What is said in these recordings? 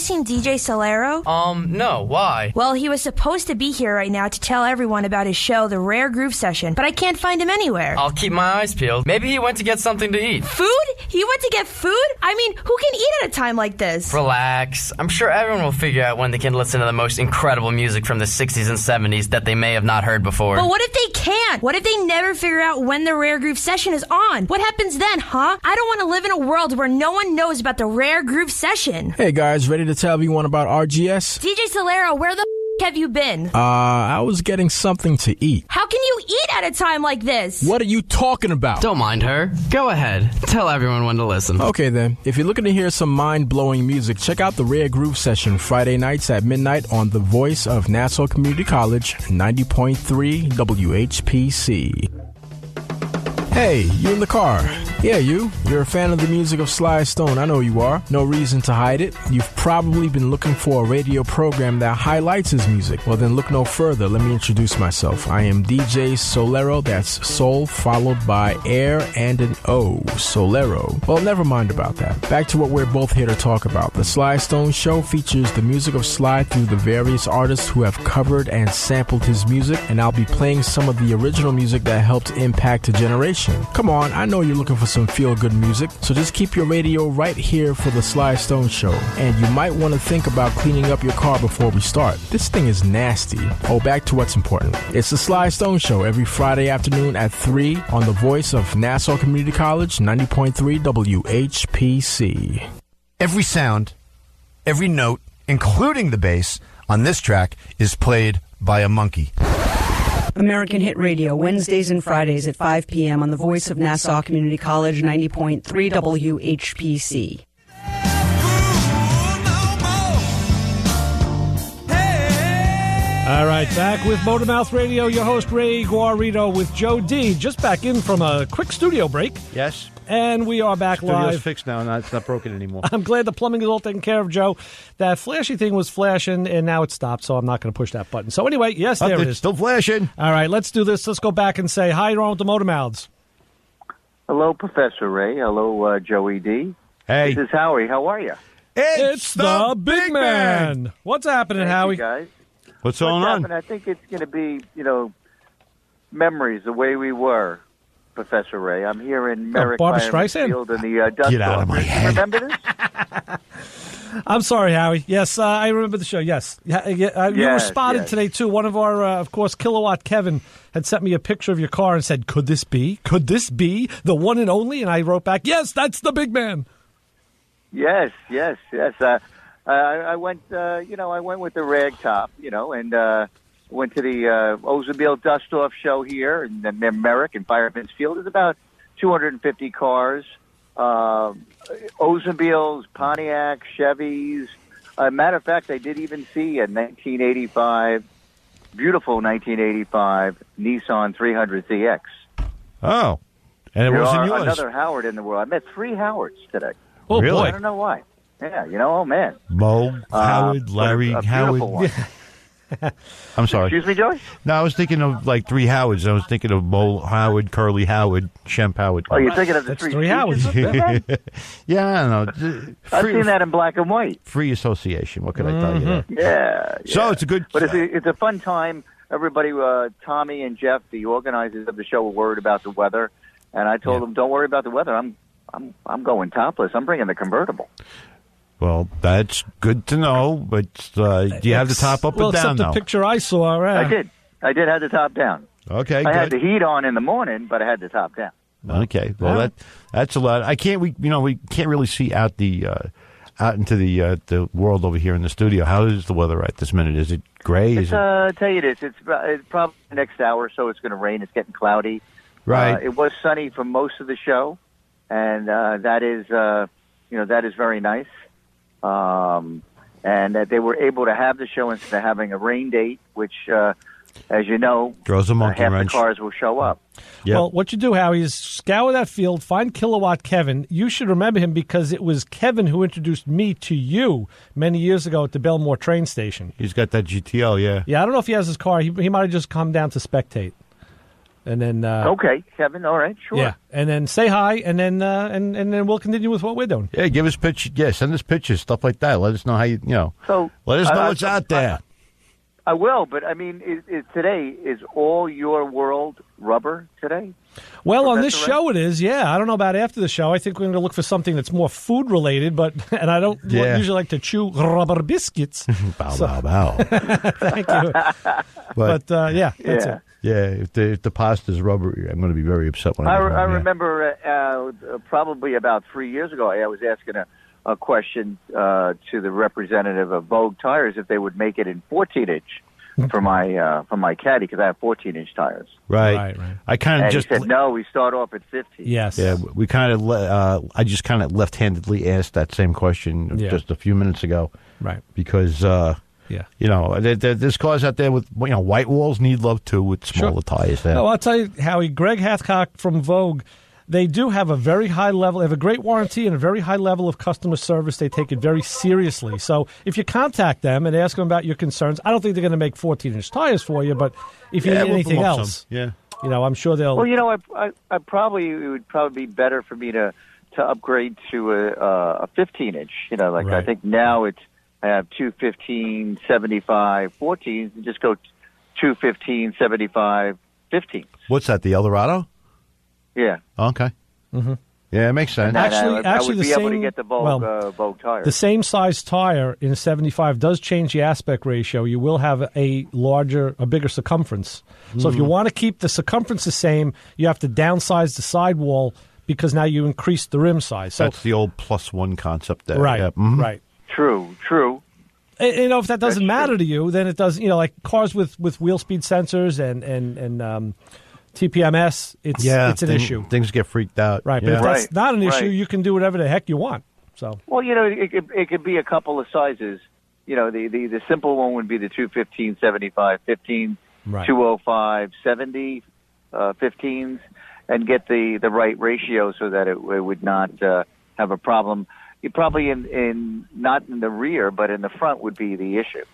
seen DJ Solero? No, why? Well, he was supposed to be here right now to tell everyone about his show, The Rare Groove Session, but I can't find him anywhere. I'll keep my eyes peeled. Maybe he went to get something to eat. Food? He went to get food? I mean, who can eat at a time like this? Relax. I'm sure everyone will figure out when they can listen to the most incredible music from the 60s and 70s that they may have not heard before. But what if they can't? What if they never figure out when the Rare Groove Session is on? What happens then, huh? I don't want to live in a world where no one knows about the Rare Groove Session. Hey guys, ready to tell everyone about RGS? DJ Solero, where the have you been? I was getting something to eat. How can you eat at a time like this? What are you talking about? Don't mind her. Go ahead. Tell everyone when to listen. Okay then. If you're looking to hear some mind-blowing music, check out the Rare Groove Session Friday nights at midnight on the voice of Nassau Community College, 90.3 WHPC. Hey, you in the car. Yeah, you. You're a fan of the music of Sly Stone. I know you are. No reason to hide it. You've probably been looking for a radio program that highlights his music. Well, then look no further. Let me introduce myself. I am DJ Solero. That's Soul followed by Air and an O. Solero. Well, never mind about that. Back to what we're both here to talk about. The Sly Stone Show features the music of Sly through the various artists who have covered and sampled his music, and I'll be playing some of the original music that helped impact a generation. Come on, I know you're looking for some feel-good music, so just keep your radio right here for the Sly Stone Show. And you might want to think about cleaning up your car before we start. This thing is nasty. Oh, back to what's important. It's the Sly Stone Show every Friday afternoon at 3 on the voice of Nassau Community College, 90.3 WHPC. Every sound, every note, including the bass, on this track is played by a monkey. American Hit Radio, Wednesdays and Fridays at 5 p.m. on the voice of Nassau Community College, 90.3 WHPC. All right, back with Motormouth Radio, your host Ray Guarito with Joe D. Just back in from a quick studio break. Yes. And we are back Studio's live. Fixed now. It's not broken anymore. I'm glad the plumbing is all taken care of, Joe. That flashy thing was flashing, and now it stopped, so I'm not going to push that button. So anyway, yes, there it is. Still flashing. All right, let's do this. Let's go back and say hi to the Motormouths. Hello, Professor Ray. Hello, Joey D. Hey. This is Howie. How are you? It's the Big Man. What's happening, Thank Howie? you, guys. What's going on? I think it's going to be, memories the way we were, Professor Ray. I'm here in Merrick Barbra Fireman's Streisand? Field in the dust Get out of my head. Remember this? I'm sorry, Howie. Yes, I remember the show. Yes. You were spotted today, too. One of our, of course, Kilowatt Kevin had sent me a picture of your car and said, could this be the one and only? And I wrote back, yes, that's the Big Man. Yes. I went, I went with the rag top, and went to the Oldsmobile Dust-Off show here in Merrick and Fireman's Field. There's about 250 cars, Oldsmobiles, Pontiacs, Chevys. Matter of fact, I did even see a 1985, beautiful 1985 Nissan 300ZX. Oh, and it wasn't yours. Another Howard in the world. I met 3 Howards today. Oh, really? boy. I don't know why. Yeah, oh, man. Mo, Howard, Larry, a Howard. one. I'm sorry. Excuse me, Joey? No, I was thinking of like 3 Howards. I was thinking of Mo Howard, Curly Howard, Shemp Howard. Oh, you're thinking of the That's 3 3 Howards. Yeah, I don't know. I've seen that in black and white. Free association. What can I tell you? Yeah. So it's a good. But it's a fun time. Everybody, Tommy and Jeff, the organizers of the show, were worried about the weather, and I told them, "Don't worry about the weather. I'm going topless. I'm bringing the convertible." Well, that's good to know, but do you have the top up and down except the picture I saw. I did have the top down. Okay, I had the heat on in the morning, but I had the top down. Okay, well that's a lot. We can't really see out into the world over here in the studio. How is the weather at this minute? Is it gray? I'll tell you this. It's probably the next hour or so. It's going to rain. It's getting cloudy. Right. It was sunny for most of the show, and that is very nice. And that they were able to have the show instead of having a rain date, which, as you know, throws a monkey half wrench. the cars will show up. Yep. Well, what you do, Howie, is scour that field, find Kilowatt Kevin. You should remember him because it was Kevin who introduced me to you many years ago at the Belmore train station. He's got that GTO, yeah. Yeah, I don't know if he has his car. He might have just come down to spectate. And then okay, Kevin. All right, sure. Yeah, and then say hi, and then and then we'll continue with what we're doing. Yeah, give us pictures. Yeah, send us pictures, stuff like that. Let us know how you know. So let us know what's out there. I will, but I mean, today is all your world rubber today? Well, on this show it is, yeah. I don't know about after the show. I think we're going to look for something that's more food related, and I don't usually like to chew rubber biscuits. Bow, bow. Thank you. But yeah, that's it. Yeah, if the pasta's rubbery, I'm going to be very upset when I get home. I remember probably about 3 years ago, I was asking a question to the representative of Vogue Tyres if they would make it in 14-inch for my caddy, because I have 14-inch tires. Right. I kind of just he said no. We start off at 15. Yes. Yeah, we kind of. I just kind of left-handedly asked that same question just a few minutes ago. Right. Because. You know, there's cars out there with, white walls need love too with smaller tires. There. No, I'll tell you, Howie, Greg Hathcock from Vogue, they do have a very high level, they have a great warranty and a very high level of customer service. They take it very seriously. So if you contact them and ask them about your concerns, I don't think they're going to make 14-inch tires for you, but if you need anything else, I'm sure they'll. Well, I it would probably be better for me to upgrade to a 15-inch. Right. I think now I have 215, 75, 14s, and just go 215, 75, 15s. What's that, the Eldorado? Yeah. Okay. Mm-hmm. Yeah, it makes sense. Actually, I would be able to get the Vogue tire. The same size tire in a 75 does change the aspect ratio. You will have a bigger circumference. So if you want to keep the circumference the same, you have to downsize the sidewall because now you increase the rim size. So that's the old +1 concept there. Right, yeah. Mm-hmm. Right. True. And, if that doesn't matter to you, then it does. Like cars with wheel speed sensors and TPMS, it's an issue. Things get freaked out. Right, but if that's not an issue, you can do whatever the heck you want. So well, it could be a couple of sizes. The simple one would be the 215, 75, 15, 205, 70, 15s, and get the right ratio so that it would not have a problem. You probably in not in the rear, but in the front would be the issue.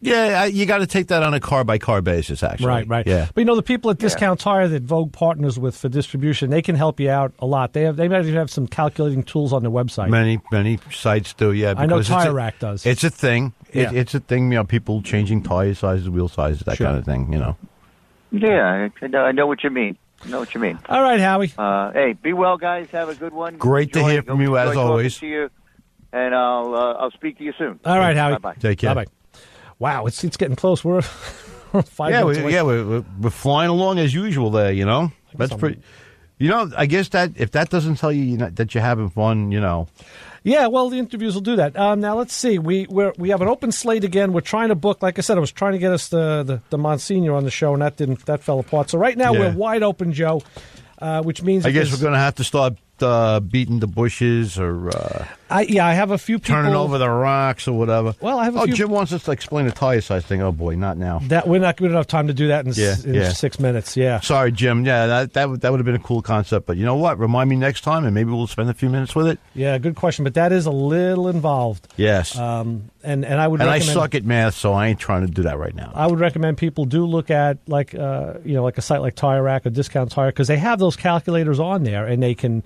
Yeah, you got to take that on a car-by-car basis, actually. Right. Yeah. But the people at Discount Tire that Vogue partners with for distribution, they can help you out a lot. They might even have some calculating tools on their website. Many sites do, yeah. I know Tire Rack does. It's a thing. Yeah. It's a thing, people changing tire sizes, wheel sizes, that kind of thing, Yeah, I know what you mean. All right, Howie. Hey, be well, guys. Have a good one. Great to hear from you, as always. To you, and I'll speak to you soon. All right, Howie. Bye-bye. Take care. Bye-bye. Wow, it's getting close. We're 5 minutes away. We're flying along as usual there, That's pretty. I guess that if that doesn't tell you that you're having fun, Yeah, well, the interviews will do that. Now, let's see. We have an open slate again. We're trying to book. Like I said, I was trying to get us the Monsignor on the show, and that fell apart. So right now we're wide open, Joe, which means I guess we're going to have to start beating the bushes or I have a few people turning over the rocks or whatever. Well, I have a few. Jim wants us to explain the tire size thing. Oh boy, not now. That we're not good enough time to do that in 6 minutes. Yeah. Sorry, Jim. Yeah, that would have been a cool concept. But you know what? Remind me next time, and maybe we'll spend a few minutes with it. Yeah, good question. But that is a little involved. Yes. And I would. And recommend, I suck at math, so I ain't trying to do that right now. I would recommend people do look at like a site like Tire Rack or Discount Tire, because they have those calculators on there, and they can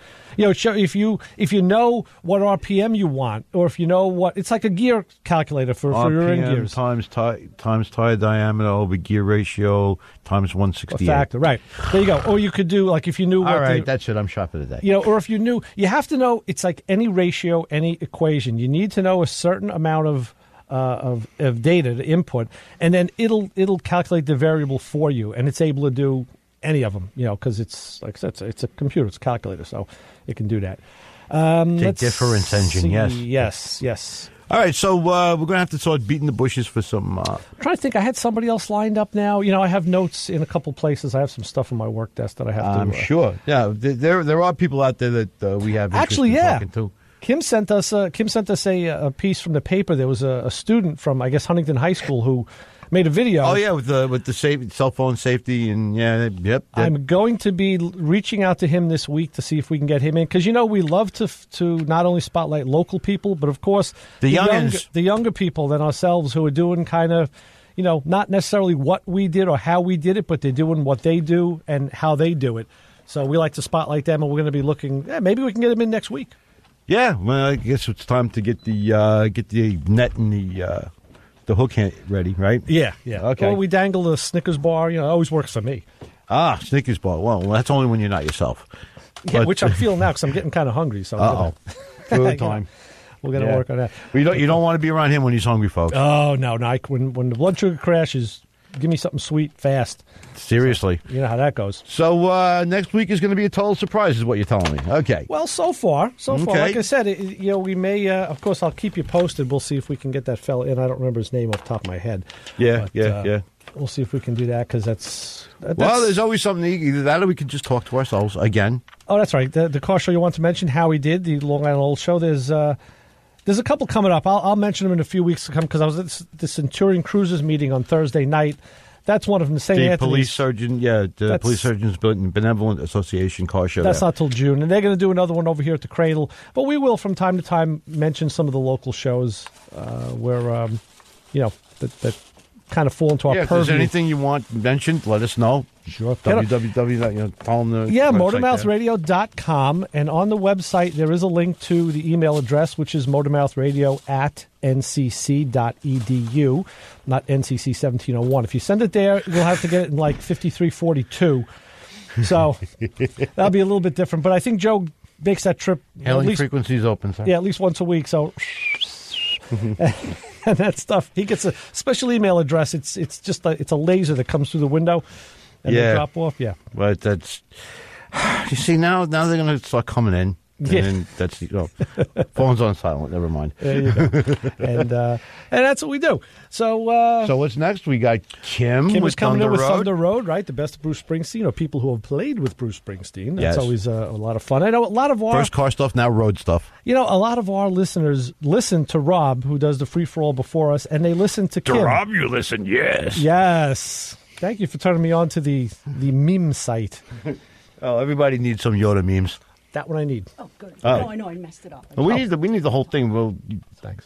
show if you know what RPM you want, or if you know what, it's like a gear calculator for your in gears. times tire diameter over gear ratio times 168. A factor, right? There you go. Or you could do like if you knew. All right, that's it. I'm shopping today. Or if you knew, you have to know. It's like any ratio, any equation. You need to know a certain amount of data to input, and then it'll calculate the variable for you, and it's able to do any of them. Because it's like I said, it's a computer, it's a calculator, so it can do that. Difference engine, yes. All right, so we're going to have to start beating the bushes for some... I'm trying to think. I had somebody else lined up now. I have notes in a couple places. I have some stuff on my work desk that I have to... I'm sure. Yeah, there are people out there that we have interest in talking to. Kim sent us a piece from the paper. There was a student from, I guess, Huntington High School who made a video. Oh, yeah, with the cell phone safety and, yep. I'm going to be reaching out to him this week to see if we can get him in. Because, we love to not only spotlight local people, but, of course, the younger people than ourselves who are doing kind of, not necessarily what we did or how we did it, but they're doing what they do and how they do it. So we like to spotlight them, and we're going to be looking. Maybe we can get them in next week. Yeah, well, I guess it's time to get the net and the hook ready, right? Yeah. Okay. Or we dangle the Snickers bar. It always works for me. Snickers bar. Well, that's only when you're not yourself. Yeah, which I'm feeling now because I'm getting kind of hungry. So food time. We're going to work on that. You don't want to be around him when he's hungry, folks. Oh no! When the blood sugar crashes, give me something sweet fast. Seriously. So, you know how that goes. So next week is going to be a total surprise, is what you're telling me. Okay. Well, so far, like I said, we may. Of course, I'll keep you posted. We'll see if we can get that fella in. I don't remember his name off the top of my head. Yeah. We'll see if we can do that because that's. Well, there's always something. Either that or we can just talk to ourselves again. Oh, that's right. The car show you want to mention, how we did the Long Island Old Show. There's a couple coming up. I'll mention them in a few weeks to come because I was at the Centurion Cruisers meeting on Thursday night. That's one of them. The police surgeon, the Police Surgeons Benevolent Association car show. That's not till June, and they're going to do another one over here at the Cradle. But we will, from time to time, mention some of the local shows where that kind of fall into our purview. If there's anything you want mentioned, let us know. Sure. www. Tell them the motormouthradio.com, and on the website there is a link to the email address, which is motormouthradio@ncc.edu, not NCC 1701. If you send it there, you'll have to get it in like 5342. So that'll be a little bit different. But I think Joe makes that trip. Hailing frequencies open, sir. Yeah, at least once a week. So. And that stuff, he gets a special email address. It's just it's a laser that comes through the window, and they drop off. Yeah, but that's you see now they're going to start coming in, and that's phone's on silent. Never mind. There you go. and that's what we do. So what's next? We got Kim is coming in with Thunder Road, right? The best of Bruce Springsteen, or people who have played with Bruce Springsteen. That's always a lot of fun. I know a lot of our first car stuff, now road stuff. A lot of our listeners listen to Rob, who does the free for all before us, and they listen to Kim. Rob, you listen, yes. Thank you for turning me on to the meme site. Oh, everybody needs some Yoda memes. That one I need. Oh, good. No, I know I messed it up. We need the whole thing. Well, thanks.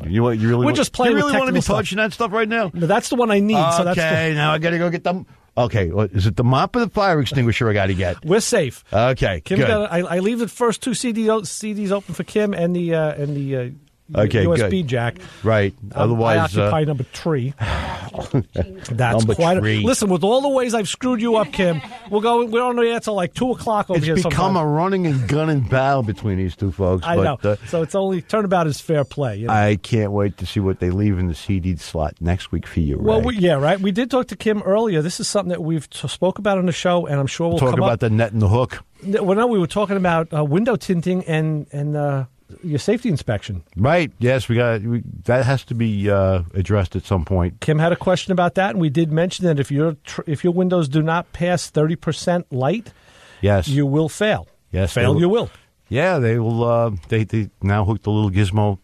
You really? We're just playing. You really with want to be stuff. touching that stuff right now? No, that's the one I need. Okay, so that's now I got to go get them. Okay, is it the mop or the fire extinguisher I got to get? We're safe. Okay, Kim good. I leave the first two CDs open for Kim and the USB good. jack. Right. Otherwise, I occupy number 3. That's number quite. 3. Listen, with all the ways I've screwed you up, Kim, we're don't know yet till like 2:00 over here. It's become sometime. a running and gunning battle between these two folks. I know. So it's only turnabout is fair play. I can't wait to see what they leave in the CD slot next week for you. Well, right. We did talk to Kim earlier. This is something that we've spoke about on the show, and I'm sure we'll talk come about up. the net and the hook. Well, no, we were talking about window tinting and your safety inspection. Right. Yes, that has to be addressed at some point. Kim had a question about that, and we did mention that if your windows do not pass 30% light, yes, you will fail. Yes, you will. Yeah, they will. They now hook the little gizmo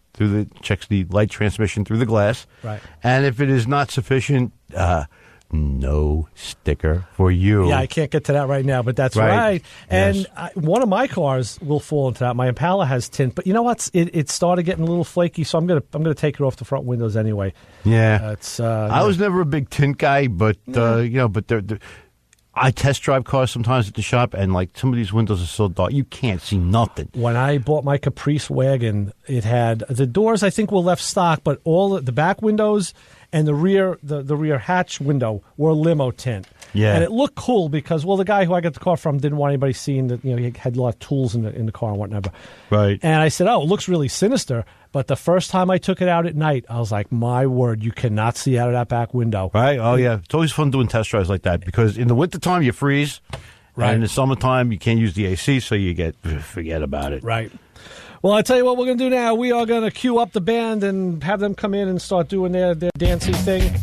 checks the light transmission through the glass. Right. And if it is not sufficient, no sticker for you. Yeah, I can't get to that right now, but that's right. And yes. One of my cars will fall into that. My Impala has tint, but you know what? It started getting a little flaky, so I'm gonna take it off the front windows anyway. Yeah, I was never a big tint guy, but I test drive cars sometimes at the shop, and like some of these windows are so dark you can't see nothing. When I bought my Caprice wagon, it had the doors I think were left stock, but all the back windows and the rear hatch window were limo tint. Yeah, and it looked cool because the guy who I got the car from didn't want anybody seeing that he had a lot of tools in the car and whatnot. Right. And I said, it looks really sinister. But the first time I took it out at night, I was like, my word, you cannot see out of that back window. Right? Oh, yeah. It's always fun doing test drives like that because in the wintertime, you freeze. Right. And in the summertime, you can't use the AC, so you forget about it. Right. Well, I tell you what we're going to do now. We are going to cue up the band and have them come in and start doing their dancing thing.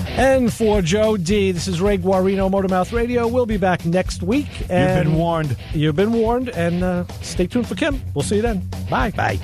And for Joe D, this is Ray Guarino, Motormouth Radio. We'll be back next week. And You've been warned. You've been warned. And stay tuned for Kim. We'll see you then. Bye. Bye.